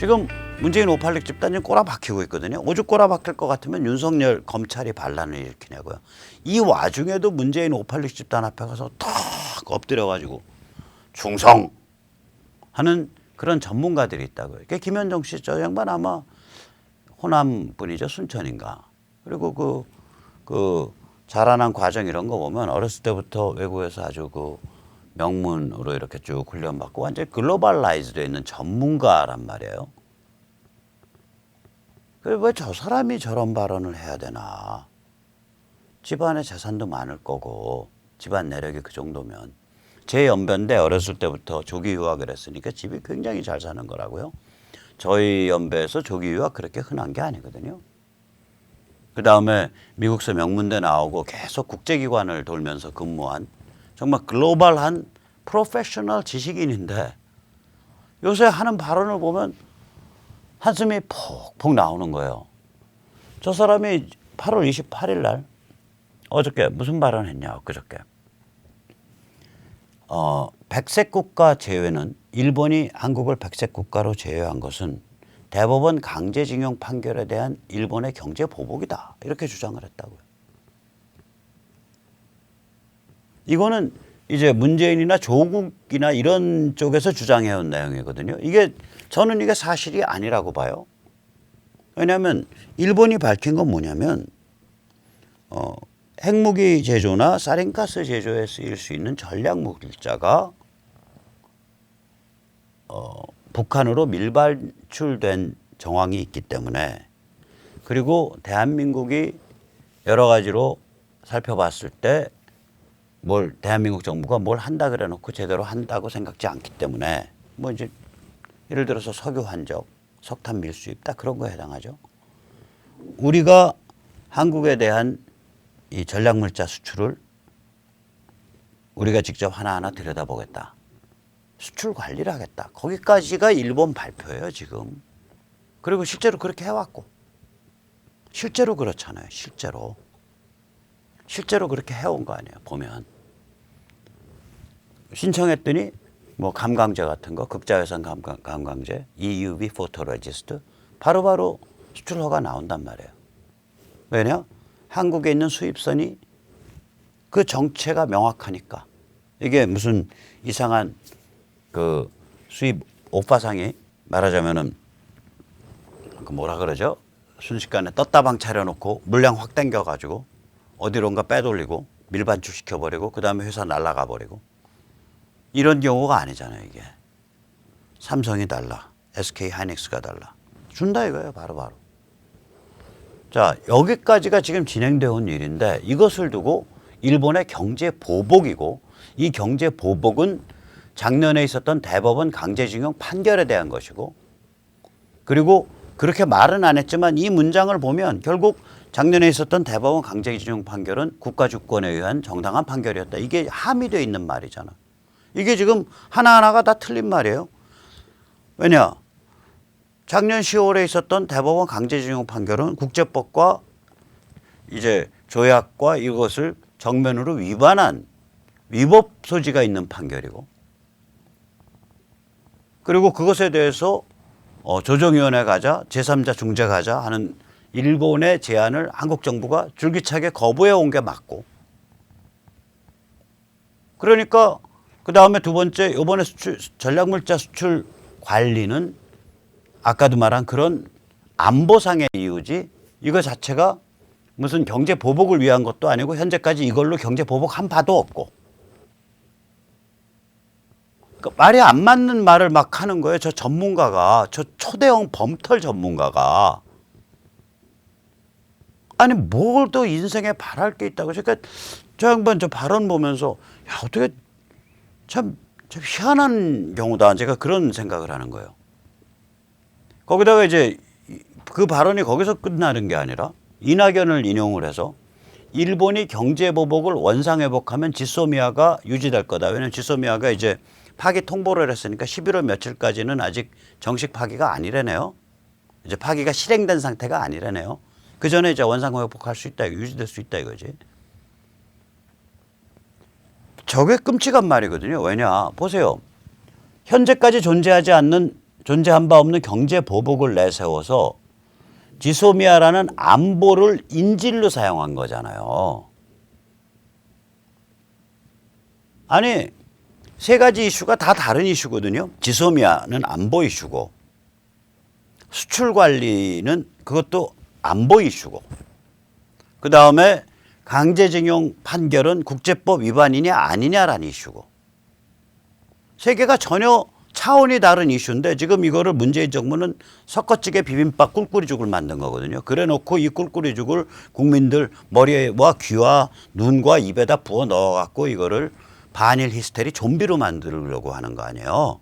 지금 문재인 586 집단 지금 꼬라박히고 있거든요. 오죽 꼬라박힐 것 같으면 윤석열 검찰이 반란을 일으키냐고요. 이 와중에도 문재인 586 집단 앞에 가서 탁 엎드려가지고 충성 하는 그런 전문가들이 있다고요. 그러니까 김현정 씨 저 양반 아마 호남 분이죠. 순천인가. 그리고 그 자라난 과정 이런 거 보면 어렸을 때부터 외국에서 아주 그 명문으로 이렇게 쭉 훈련받고 완전히 글로벌라이즈되어 있는 전문가란 말이에요. 그래서 왜 저 사람이 저런 발언을 해야 되나. 집안에 재산도 많을 거고 집안 내력이 그 정도면. 제 연배인데 어렸을 때부터 조기 유학을 했으니까 집이 굉장히 잘 사는 거라고요. 저희 연배에서 조기 유학 그렇게 흔한 게 아니거든요. 그 다음에 미국서 명문대 나오고 계속 국제기관을 돌면서 근무한 정말 글로벌한 프로페셔널 지식인인데 요새 하는 발언을 보면 한숨이 폭폭 나오는 거예요. 저 사람이 8월 28일 날 어저께 무슨 발언했냐 그저께 백색 국가 제외는 일본이 한국을 백색 국가로 제외한 것은 대법원 강제징용 판결에 대한 일본의 경제 보복이다 이렇게 주장을 했다고요. 이거는 이제 문재인이나 조국이나 이런 쪽에서 주장해온 내용이거든요. 저는 이게 사실이 아니라고 봐요. 왜냐하면 일본이 밝힌 건 뭐냐면 핵무기 제조나 사린가스 제조에 쓰일 수 있는 전략물자가 북한으로 밀반출된 정황이 있기 때문에 그리고 대한민국이 여러 가지로 살펴봤을 때 대한민국 정부가 뭘 한다 그래 놓고 제대로 한다고 생각지 않기 때문에 뭐 이제 예를 들어서 석유 환적, 석탄 밀수입 딱 그런 거에 해당하죠. 우리가 한국에 대한 이 전략물자 수출을 우리가 직접 하나하나 들여다보겠다. 수출 관리를 하겠다. 거기까지가 일본 발표예요, 지금. 그리고 실제로 그렇게 해왔고. 실제로 그렇잖아요, 실제로. 실제로 그렇게 해온 거 아니에요, 보면. 신청했더니 뭐 감광제 같은 거, 극자외선 감광제, EUV 포토레지스트 바로바로 수출 허가 나온단 말이에요. 왜냐? 한국에 있는 수입선이 그 정체가 명확하니까. 이게 무슨 이상한 그 수입 오빠상이 말하자면은 그 뭐라 그러죠? 순식간에 떴다방 차려놓고 물량 확 당겨가지고 어디론가 빼돌리고 밀반출 시켜버리고 그 다음에 회사 날아가 버리고 이런 경우가 아니잖아요. 이게 삼성이 달라, SK 하이닉스가 달라 준다 이거예요. 바로바로. 자, 여기까지가 지금 진행되어 온 일인데 이것을 두고 일본의 경제 보복이고 이 경제 보복은 작년에 있었던 대법원 강제징용 판결에 대한 것이고 그리고 그렇게 말은 안 했지만 이 문장을 보면 결국 작년에 있었던 대법원 강제징용 판결은 국가주권에 의한 정당한 판결이었다. 이게 함의되어 있는 말이잖아. 이게 지금 하나하나가 다 틀린 말이에요. 왜냐? 작년 10월에 있었던 대법원 강제징용 판결은 국제법과 이제 조약과 이것을 정면으로 위반한 위법 소지가 있는 판결이고 그리고 그것에 대해서 조정위원회 가자, 제3자 중재 가자 하는 일본의 제안을 한국 정부가 줄기차게 거부해 온 게 맞고 그러니까 그 다음에 두 번째 이번에 전략물자 수출 관리는 아까도 말한 그런 안보상의 이유지 이거 자체가 무슨 경제 보복을 위한 것도 아니고 현재까지 이걸로 경제 보복한 바도 없고 그러니까 말이 안 맞는 말을 막 하는 거예요. 저 전문가가 저 초대형 범털 전문가가 아니 뭘 또 인생에 바랄 게 있다고. 그러니까 저 양반 저 발언 보면서 야 어떻게 참 희한한 경우다. 제가 그런 생각을 하는 거예요. 거기다가 이제 그 발언이 거기서 끝나는 게 아니라 이낙연을 인용을 해서 일본이 경제보복을 원상회복하면 지소미아가 유지될 거다. 왜냐하면 지소미아가 이제 파기 통보를 했으니까 11월 며칠까지는 아직 정식 파기가 아니라네요. 이제 파기가 실행된 상태가 아니라네요. 그 전에 이제 원상회복할 수 있다, 유지될 수 있다 이거지. 저게 끔찍한 말이거든요. 왜냐? 보세요. 현재까지 존재하지 않는 존재한 바 없는 경제 보복을 내세워서 지소미아라는 안보를 인질로 사용한 거잖아요. 아니, 세 가지 이슈가 다 다른 이슈거든요. 지소미아는 안보 이슈고, 수출 관리는 그것도 안보 이슈고, 그 다음에 강제징용 판결은 국제법 위반이냐 아니냐라는 이슈고, 세 개가 전혀 차원이 다른 이슈인데 지금 이거를 문재인 정부는 섞어찌개 비빔밥 꿀꿀이죽을 만든 거거든요. 그래 놓고 이 꿀꿀이죽을 국민들 머리와 귀와 눈과 입에다 부어 넣어갖고 이거를 반일 히스테리 좀비로 만들려고 하는 거 아니에요.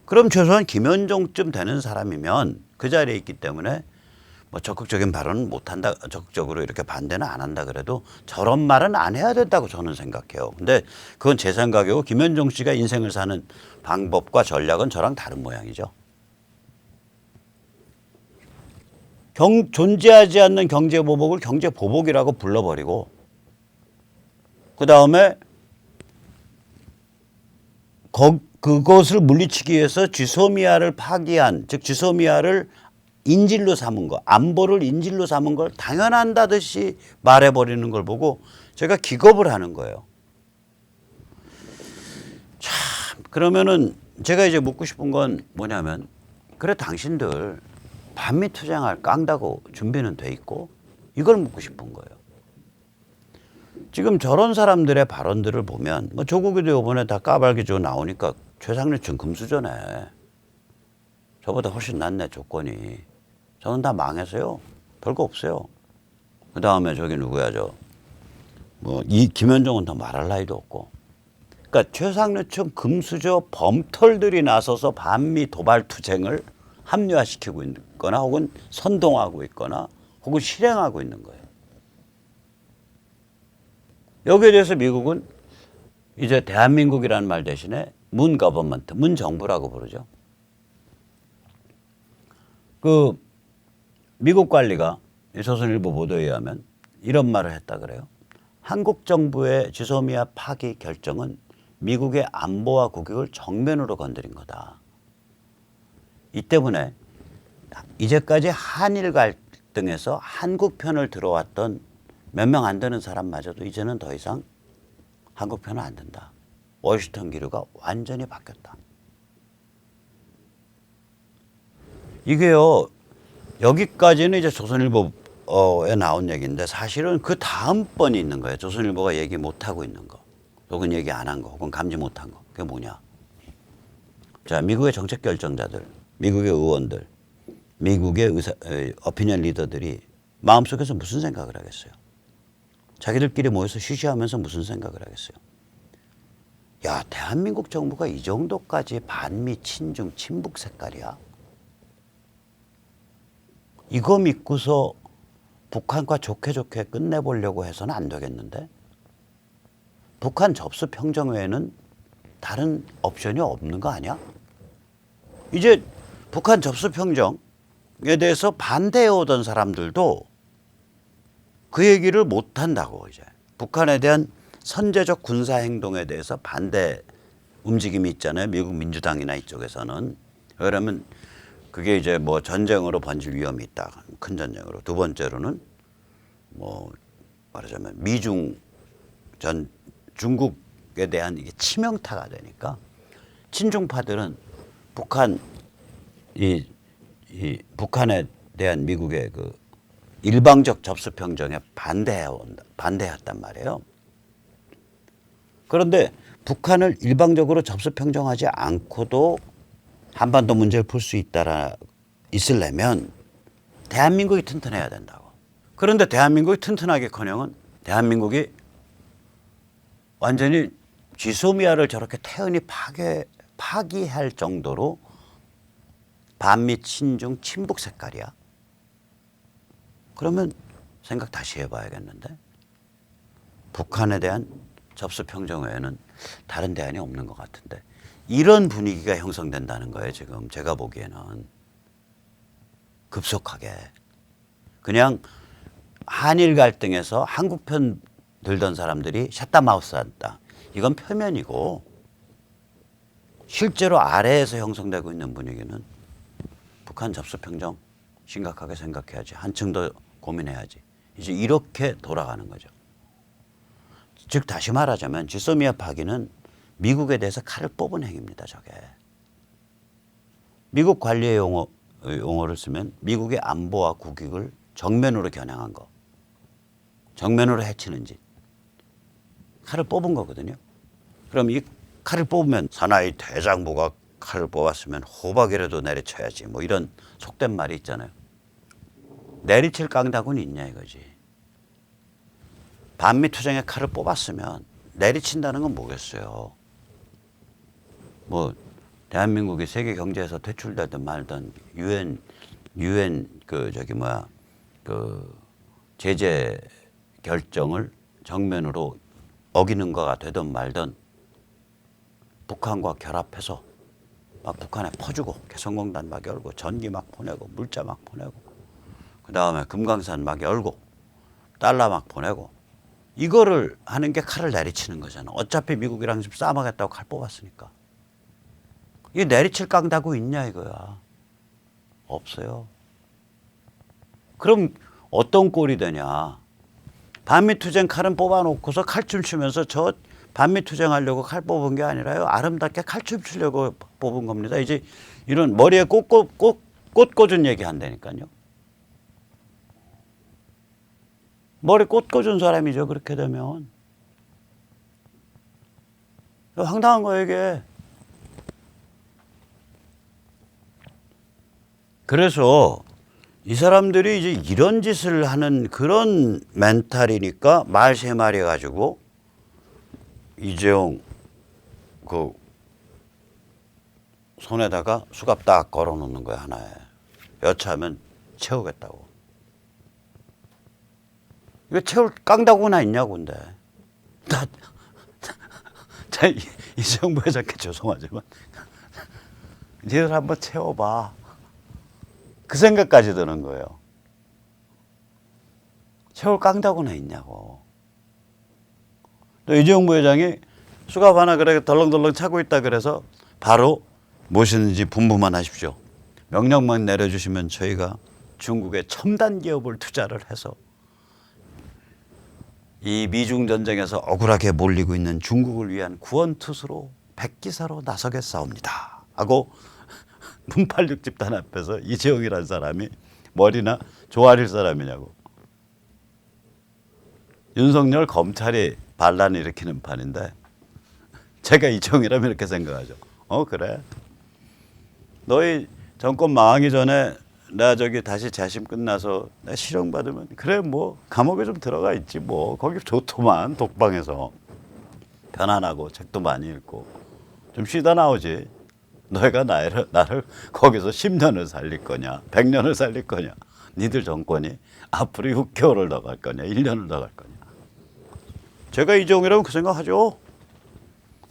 그럼 최소한 김현종쯤 되는 사람이면 그 자리에 있기 때문에 뭐 적극적인 발언은 못한다, 적극적으로 이렇게 반대는 안 한다 그래도 저런 말은 안 해야 된다고 저는 생각해요. 근데 그건 제 생각이고 김현종 씨가 인생을 사는 방법과 전략은 저랑 다른 모양이죠. 존재하지 않는 경제보복을 경제보복이라고 불러버리고 그 다음에 그것을 물리치기 위해서 지소미아를 파기한, 즉 지소미아를 인질로 삼은 거, 안보를 인질로 삼은 걸 당연한다듯이 말해버리는 걸 보고 제가 기겁을 하는 거예요. 참, 그러면은 제가 이제 묻고 싶은 건 뭐냐면, 그래 당신들 반미 투쟁할 깡다고 준비는 돼 있고, 이걸 묻고 싶은 거예요. 지금 저런 사람들의 발언들을 보면 뭐 조국이도 이번에 다 까발기조 나오니까 최상류층 금수저네. 저보다 훨씬 낫네 조건이. 저는 다 망했어요. 별거 없어요. 그 다음에 저기 누구야 이 김현종은 더 말할 나위도 없고. 그러니까 최상류층 금수저 범털들이 나서서 반미 도발 투쟁을 합리화시키고 있거나 혹은 선동하고 있거나 혹은 실행하고 있는 거예요. 여기에 대해서 미국은 이제 대한민국이라는 말 대신에 문 거버먼트, 문 정부라고 부르죠. 그 미국 관리가 조선일보 보도에 의하면 이런 말을 했다 그래요. 한국 정부의 지소미아 파기 결정은 미국의 안보와 국익을 정면으로 건드린 거다. 이 때문에 이제까지 한일 갈등에서 한국 편을 들어왔던 몇 명 안 되는 사람마저도 이제는 더 이상 한국 편은 안 된다. 워싱턴 기류가 완전히 바뀌었다. 이게요, 여기까지는 이제 조선일보에 나온 얘기인데 사실은 그 다음번이 있는 거예요. 조선일보가 얘기 못하고 있는 거, 혹은 얘기 안 한 거, 혹은 감지 못한 거. 그게 뭐냐. 자, 미국의 정책 결정자들, 미국의 의원들, 미국의 어피니언 리더들이 마음속에서 무슨 생각을 하겠어요? 자기들끼리 모여서 쉬쉬하면서 무슨 생각을 하겠어요? 야, 대한민국 정부가 이 정도까지 반미 친중 친북 색깔이야? 이거 믿고서 북한과 좋게 끝내보려고 해서는 안 되겠는데? 북한 접수 평정 외에는 다른 옵션이 없는 거 아니야? 이제 북한 접수 평정에 대해서 반대해 오던 사람들도 그 얘기를 못 한다고. 이제 북한에 대한 선제적 군사 행동에 대해서 반대 움직임이 있잖아요. 미국 민주당이나 이쪽에서는. 그러면 그게 이제 뭐 전쟁으로 번질 위험이 있다. 큰 전쟁으로. 두 번째로는 뭐 말하자면 중국에 대한 이게 치명타가 되니까 친중파들은 북한에 대한 미국의 그 일방적 접수 평정에 반대했단 말이에요. 그런데 북한을 일방적으로 접수 평정하지 않고도 한반도 문제를 풀 수 있으려면 대한민국이 튼튼해야 된다고. 그런데 대한민국이 튼튼하기커녕은 대한민국이 완전히 지소미아를 저렇게 태연히 파기할 정도로 반미 친중 친북 색깔이야. 그러면 생각 다시 해봐야겠는데. 북한에 대한 접수 평정 외에는 다른 대안이 없는 것 같은데. 이런 분위기가 형성된다는 거예요. 지금 제가 보기에는 급속하게. 그냥 한일 갈등에서 한국 편 들던 사람들이 샷다마우스 한다. 이건 표면이고 실제로 아래에서 형성되고 있는 분위기는 북한 접수평정 심각하게 생각해야지. 한층 더 고민해야지. 이제 이렇게 돌아가는 거죠. 즉 다시 말하자면 지소미아 파기는 미국에 대해서 칼을 뽑은 행위입니다. 저게. 미국 관리의 용어를 쓰면 미국의 안보와 국익을 정면으로 겨냥한 거. 정면으로 해치는 짓. 칼을 뽑은 거거든요. 그럼 이 칼을 뽑으면 사나이 대장부가 칼을 뽑았으면 호박이라도 내리쳐야지. 뭐 이런 속된 말이 있잖아요. 내리칠 깡다구는 있냐 이거지. 반미투쟁에 칼을 뽑았으면 내리친다는 건 뭐겠어요. 뭐 대한민국이 세계 경제에서 퇴출되든 말든 유엔 제재 결정을 정면으로 어기는 거가 되든 말든 북한과 결합해서 막 북한에 퍼주고 개성공단 막 열고 전기 막 보내고 물자 막 보내고 그다음에 금강산 막 열고 달러 막 보내고 이거를 하는 게 칼을 내리치는 거잖아. 어차피 미국이랑 좀 싸움하겠다고 칼 뽑았으니까. 이게 내리칠 깡다구 있냐 이거야. 없어요. 그럼 어떤 꼴이 되냐. 반미투쟁 칼은 뽑아놓고서 칼춤 추면서 저 반미투쟁하려고 칼 뽑은 게 아니라요. 아름답게 칼춤 추려고 뽑은 겁니다. 이제 이런 머리에 꽃 꽂은 얘기 한다니까요. 머리 꽃 꽂은 사람이죠. 그렇게 되면. 황당한 거예요 이게. 그래서 이 사람들이 이제 이런 짓을 하는 그런 멘탈이니까 말 세 마리 가지고 이재용 그 손에다가 수갑 딱 걸어놓는 거야 하나에. 여차하면 채우겠다고. 이거 채울 깡다구나 있냐고 근데. 이 정부에 저렇게 죄송하지만 니들 한번 채워봐. 그 생각까지 드는 거예요. 채울 깡다구나 있냐고. 또 이재용 부회장이 수갑 하나 그렇게 덜렁덜렁 차고 있다 그래서 바로 무엇이든지 분부만 하십시오. 명령만 내려주시면 저희가 중국의 첨단 기업을 투자를 해서 이 미중 전쟁에서 억울하게 몰리고 있는 중국을 위한 구원투수로 백기사로 나서겠사옵니다. 하고 문팔육 집단 앞에서 이재용이라는 사람이 머리나 조아릴 사람이냐고. 윤석열 검찰이 반란을 일으키는 판인데 제가 이재용이라면 이렇게 생각하죠. 그래. 너희 정권 망하기 전에 나 저기 다시 재심 끝나서 나 실형 받으면 그래 뭐 감옥에 좀 들어가 있지 뭐. 거기 좋더만 독방에서 편안하고 책도 많이 읽고 좀 쉬다 나오지. 너희가 나를 거기서 10년을 살릴 거냐 100년을 살릴 거냐. 니들 정권이 앞으로 6개월을 더 갈 거냐 1년을 더 갈 거냐. 제가 이재용이라면 그 생각하죠.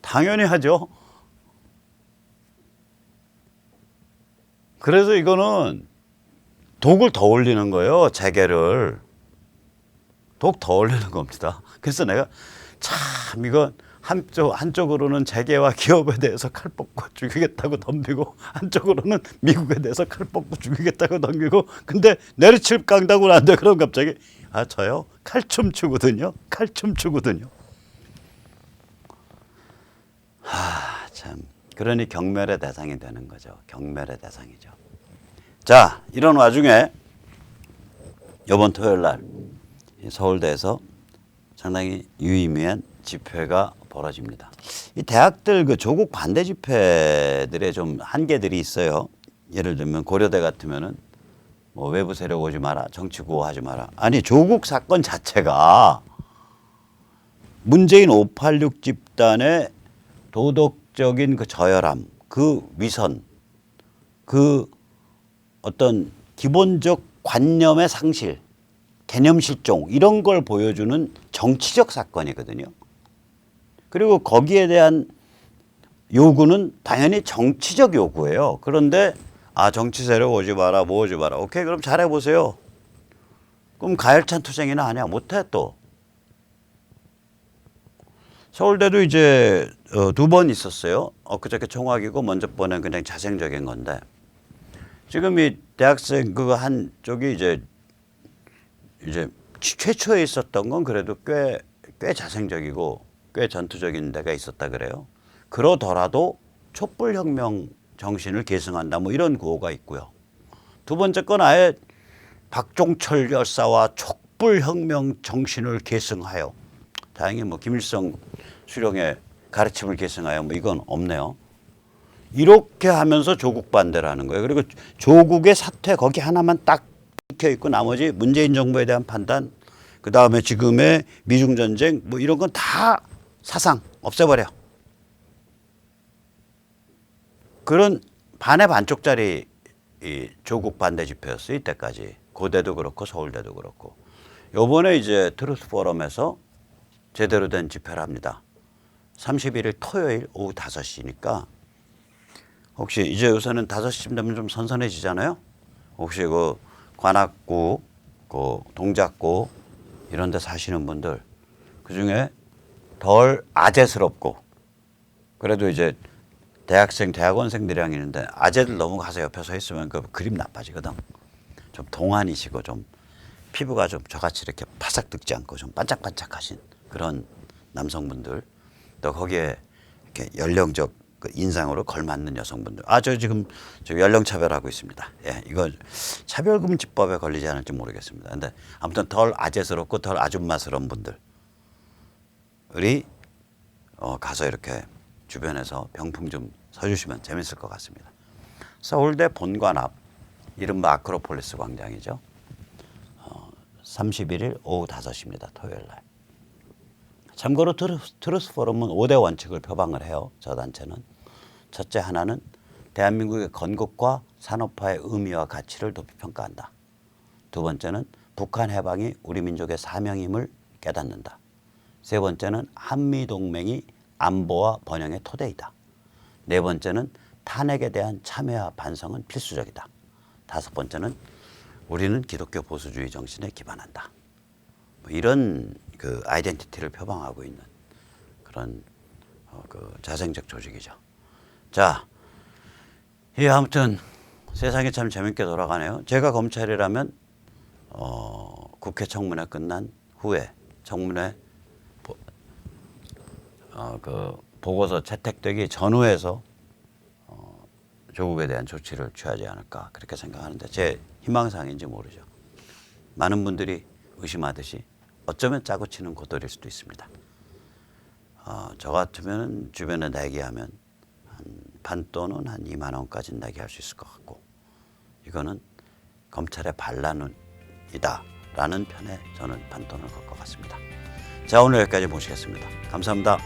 당연히 하죠. 그래서 이거는 독을 더 올리는 거예요. 재계를. 독 더 올리는 겁니다. 그래서 내가 참 이건 한쪽으로는 재계와 기업에 대해서 칼 뽑고 죽이겠다고 덤비고 한쪽으로는 미국에 대해서 칼 뽑고 죽이겠다고 덤비고 근데 내리칠 깡다구는 안 돼. 그럼 갑자기 저요? 칼춤 추거든요. 칼춤 추거든요. 참 그러니 경멸의 대상이 되는 거죠. 경멸의 대상이죠. 자, 이런 와중에 이번 토요일 날 서울대에서 상당히 유의미한 집회가 벌어집니다. 이 대학들 그 조국 반대 집회들의 좀 한계들이 있어요. 예를 들면 고려대 같으면은 뭐 외부 세력 오지 마라, 정치 구호하지 마라. 아니 조국 사건 자체가 문재인 586 집단의 도덕적인 그 저열함, 그 위선, 그 어떤 기본적 관념의 상실, 개념 실종 이런 걸 보여주는 정치적 사건이거든요. 그리고 거기에 대한 요구는 당연히 정치적 요구예요. 그런데 정치 세력 오지 마라, 뭐 오지 마라. 오케이, 그럼 잘해보세요. 그럼 가열찬 투쟁이나 하냐? 못해 또. 서울대도 이제 두 번 있었어요. 엊그저께 총학이고 먼저 번은 그냥 자생적인 건데 지금 이 대학생 그거 한 쪽이 이제 최초에 있었던 건 그래도 꽤 자생적이고 꽤 전투적인 데가 있었다 그래요. 그러더라도 촛불혁명 정신을 계승한다 뭐 이런 구호가 있고요. 두 번째 건 아예 박종철 열사와 촛불혁명 정신을 계승하여 다행히 뭐 김일성 수령의 가르침을 계승하여 뭐 이건 없네요. 이렇게 하면서 조국 반대라는 거예요. 그리고 조국의 사퇴 거기 하나만 딱 찍혀 있고 나머지 문재인 정부에 대한 판단 그다음에 지금의 미중 전쟁 뭐 이런 건 다 사상 없애버려. 그런 반의 반쪽짜리 이 조국 반대 집회였어요. 이때까지. 고대도 그렇고 서울대도 그렇고. 요번에 이제 트루스 포럼에서 제대로 된 집회를 합니다. 31일 토요일 오후 5시니까 혹시 이제 요새는 5시쯤 되면 좀 선선해지잖아요. 혹시 그 관악구, 그 동작구 이런 데 사시는 분들 그중에 덜 아재스럽고 그래도 이제 대학원생들이랑 있는데 아재들 너무 가서 옆에 서 있으면 그 그림 나빠지거든. 좀 동안이시고 좀 피부가 좀 저같이 이렇게 바삭 늙지 않고 좀 반짝반짝하신 그런 남성분들 또 거기에 이렇게 연령적 그 인상으로 걸맞는 여성분들. 저 지금 연령 차별하고 있습니다. 예, 이거 차별금지법에 걸리지 않을지 모르겠습니다. 근데 아무튼 덜 아재스럽고 덜 아줌마스러운 분들이 가서 이렇게 주변에서 병풍 좀 서주시면 재밌을 것 같습니다. 서울대 본관 앞 이른바 아크로폴리스 광장이죠. 31일 오후 5시입니다. 토요일 날. 참고로 트루스 포럼은 5대 원칙을 표방을 해요. 저 단체는. 첫째 하나는 대한민국의 건국과 산업화의 의미와 가치를 높이 평가한다. 두 번째는 북한 해방이 우리 민족의 사명임을 깨닫는다. 세 번째는 한미동맹이 안보와 번영의 토대이다. 네 번째는 탄핵에 대한 참여와 반성은 필수적이다. 다섯 번째는 우리는 기독교 보수주의 정신에 기반한다. 뭐 이런 그 아이덴티티를 표방하고 있는 그런 그 자생적 조직이죠. 자, 아무튼 세상이 참 재밌게 돌아가네요. 제가 검찰이라면 국회 청문회 끝난 후에 청문회 그 보고서 채택되기 전후에서 조국에 대한 조치를 취하지 않을까 그렇게 생각하는데 제 희망사항인지 모르죠. 많은 분들이 의심하듯이 어쩌면 짜고 치는 고돌일 수도 있습니다. 저 같으면 주변에 내기하면 한 반 또는 한 2만 원까지는 내기할 수 있을 것 같고 이거는 검찰의 반란이다 라는 편에 저는 반돈을 걸 것 같습니다. 자, 오늘 여기까지 모시겠습니다. 감사합니다.